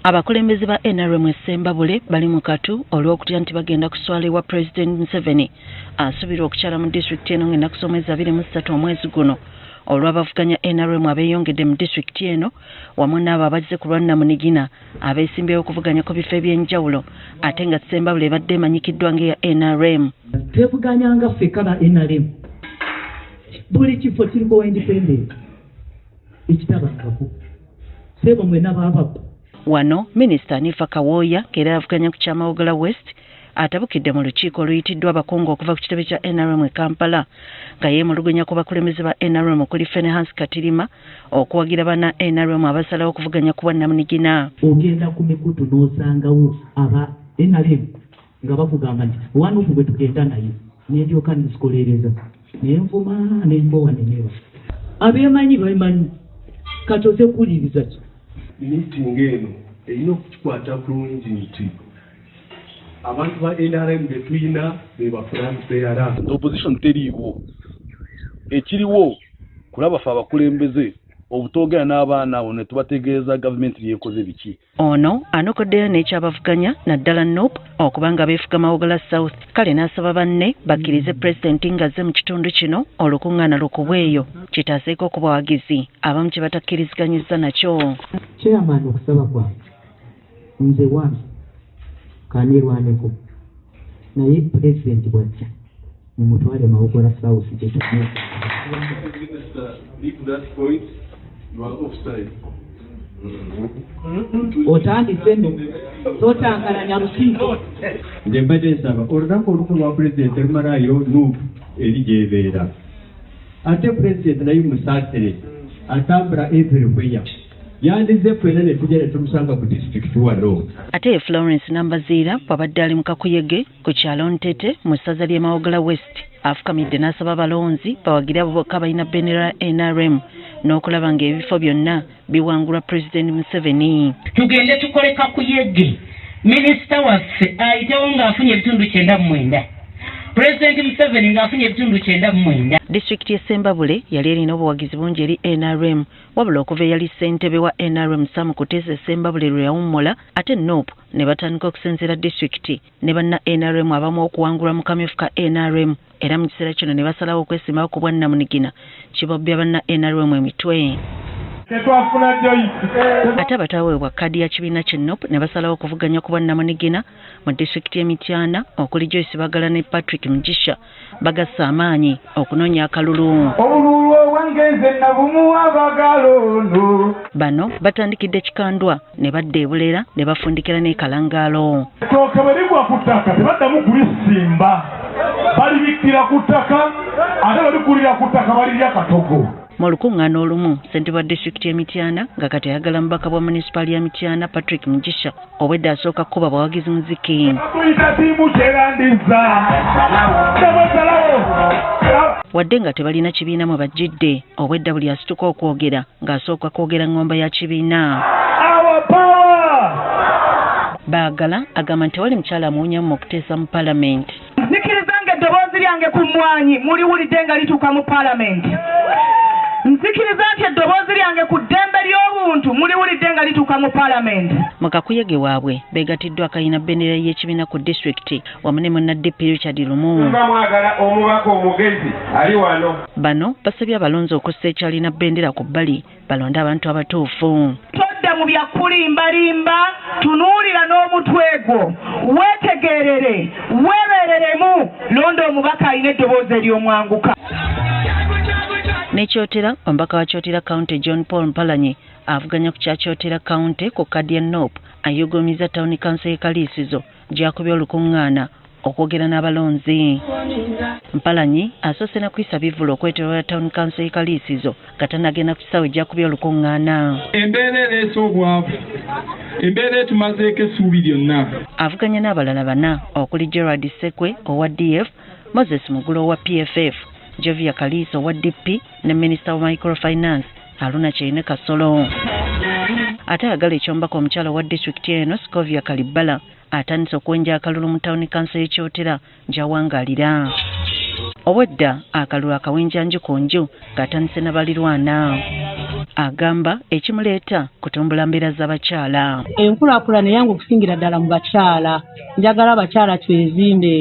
Abakulembeze ba NRM Sembabule bali mu katu olw'okutya nti bagenda kuswalibwa President Museveni asuubirwa okukyala mu disitulikiti eno ng'ennaku z'omwezi 23 omwezi guno olw'abavuganya NRM abeeyongedde mu disitulikiti eno wamu n'abo abazze ku lwa Namunigina abeesimbyewo okuvuganya ku bifo eby'enjawulo ate nga Sembabule ebadde emanyikiddwa ng'eya NRM. Twevuganya nga ffeka ba NRM buli kifo kiriko wa independent ekitabangako sebo mwena baabako. Wano Minisita Anifa Kawoya kera avuganya ku Kyamawogala West atabukidde mu lukiiko oluyitiddwa abakungu okuva ku kitebe kya NRM e Kampala nga yeemulugunya ku bakulembeze ba NRM okuli Fenehans Katirima okuwagira bana NRM abasalawo okuvuganya ku Namunigina. Ogenda ku mikutu n'osangawo aba NRM nga bakugamba nti wano gwe tugenda naye n'eryoka nizikolereza nenvuma nembowa nenyeba abeemanyi bamanyi katoze kuliriza ki meeting eno erina okukikwata bulungi nti abantu ba NRM betuyina bebafulanseyala opposition teriiwo ekiriwo kulaba fe abakulembeze obutogera n'abaana abo ne tubategeeza gavumenti yeekoze biki. Ono anokoddeyo n'ekyabavuganya naddala NOP okubanga beefuga Mawogala South kale n'asaba banne bakkirize pulezidenti ng'azze mu kitundu kino olukuŋŋaana lukubweyo kitaaseeko ku bawagizi abamu kye batakkiriziganyizza nakyo. Chairman okusaba kwange nze wange kanirwaneko naye pulezidenti bw'ajja mumutwale Mawogala South gyetumu. Otandise nno totangalanya lukiiko. Nze mbadde nsaba olunaku olukulu lwa pulezidenti lumalayo NUP eri gy'ebeera ate pulezidenti naye musaasire atambula everywhere yandize ffena ne tujja ne tumusanga ku disitulikiti wano. Ate Florence Nambaziira bw'abadde ali mu Kakuyege ku kyalo Ntete mu ssaza ly'e Mawogala West afukamidde n'asaba abalonzi bawagire abo bokka balina bendera NRM n'okulaba ng'ebifo byonna biwangulwa President Museveni. Tugende tukole Kakuyege minisita waffe ayitewo ng'afunye ebitundu 99 President Museveni ng'afunye ebitundu 99. Disitulikiti y'e Sembabule yali erina obuwagizi bungi eri NRM wabula okuva eyali ssentebe wa NRM Sam Kuteesa Sembabule lwe yawummula ate NOP ne batandika okusenzera disitulikiti ne banna NRM abamu okuwangulwa mu kamyufu ka NRM era mu kiseera kino ne basalawo okwesimbawo ku bwa Namunigina kibobbya banna NRM emitwe. Ate abataweebwa kkaadi ya kibiina kye NOP ne basalawo okuvuganya ku bwa Namunigina mu disitulikiti y'Emityana okuli Joyce Bagala ne Patrick Mugisha bagassa amaanyi okunoonya akalulu. Bano batandikidde kikandwa ne badda ebulera ne bafundikira ne kalangaalo. Ettooke bwe ligwa ku ttaka tebaddamu kulisimba balibikira ku ttaka ate balikulira ku ttaka balirya katogo. Mu lukuŋŋaana olumu ssentebe wa disitulikiti y'Emityana nga kati ayagala mubaka bwa munisipaali ya Mityana Patrick Mugisha obwedda asooka kuba bawagizi muziki. Wadde nga tebalina kibiina mwe bajjidde obwedda buli asituka okwogera ng'asooka kwogera ngomba ya kibiina. Baagala agamba nti tewali mukyala amuwunyamu okuteesa mu paalamenti. Nzikirizanga eddoboozi lyange ku mmwanyi muliwulidde nga lituuka mu paalamenti. Nzikiriza nti eddoboozi lyange ku ddembe ly'obuntu muliwulidde nga lituuka mu paalamenti. Mu kakuyege waabwe beegatiddwa akayina bendera y'ekibiina ku disitulikiti wamu ne munna-DP Richard Lumu. Mwagala omubaka omugezi ali wano. Bano basabye abalonzi okussa ekyalina bendera ku bbali balonde abantu abatuufu. Todda mu bya kulimbalimba tunuulira n'omutwe gwo weetegerere weebereremu londa omubaka alina eddoboozi ery'omwanguka. N'ekyotera omubaka wa Kyotera County John Paul Mpalanyi avuganya ku Kyotera County ku kkaadi ya NOP ayugumiza Town Council y'Ekaliisizo gy'akubye olukuŋŋaana okwogera n'abalonzi. Mpalanyi asoose na kuyisa bivvulu okweterera Town Council y'Ekaliisizo katanagenda ku kisaawe gy'akubye olukuŋŋaana. Embeera ereese obwavu, embeera etumazeeko essuubi lyonna. Avuganya n'abalala bana okuli Gerard Sekwe owa DF, Moses Mugulo owa PFF, Jovia Kaliso owa DP ne Minisita wa Microfinance Haruna Kyeyine Kasolo. Ate ayagala ekyombaka omukyala wa disitulikiti eno Scovia Kalibala atandise okwenja akalulu mu Town Council y'Ekyotera gy'awangaalira. obwedda akalulu akawenjanju ku nju katandise n'abalirwana. Agamba ekimuleeta kutumbula mbeera z'abakyala. Enkulaakulana yange okusingira ddala mu bakyala. Njagala abakyala twezimbe.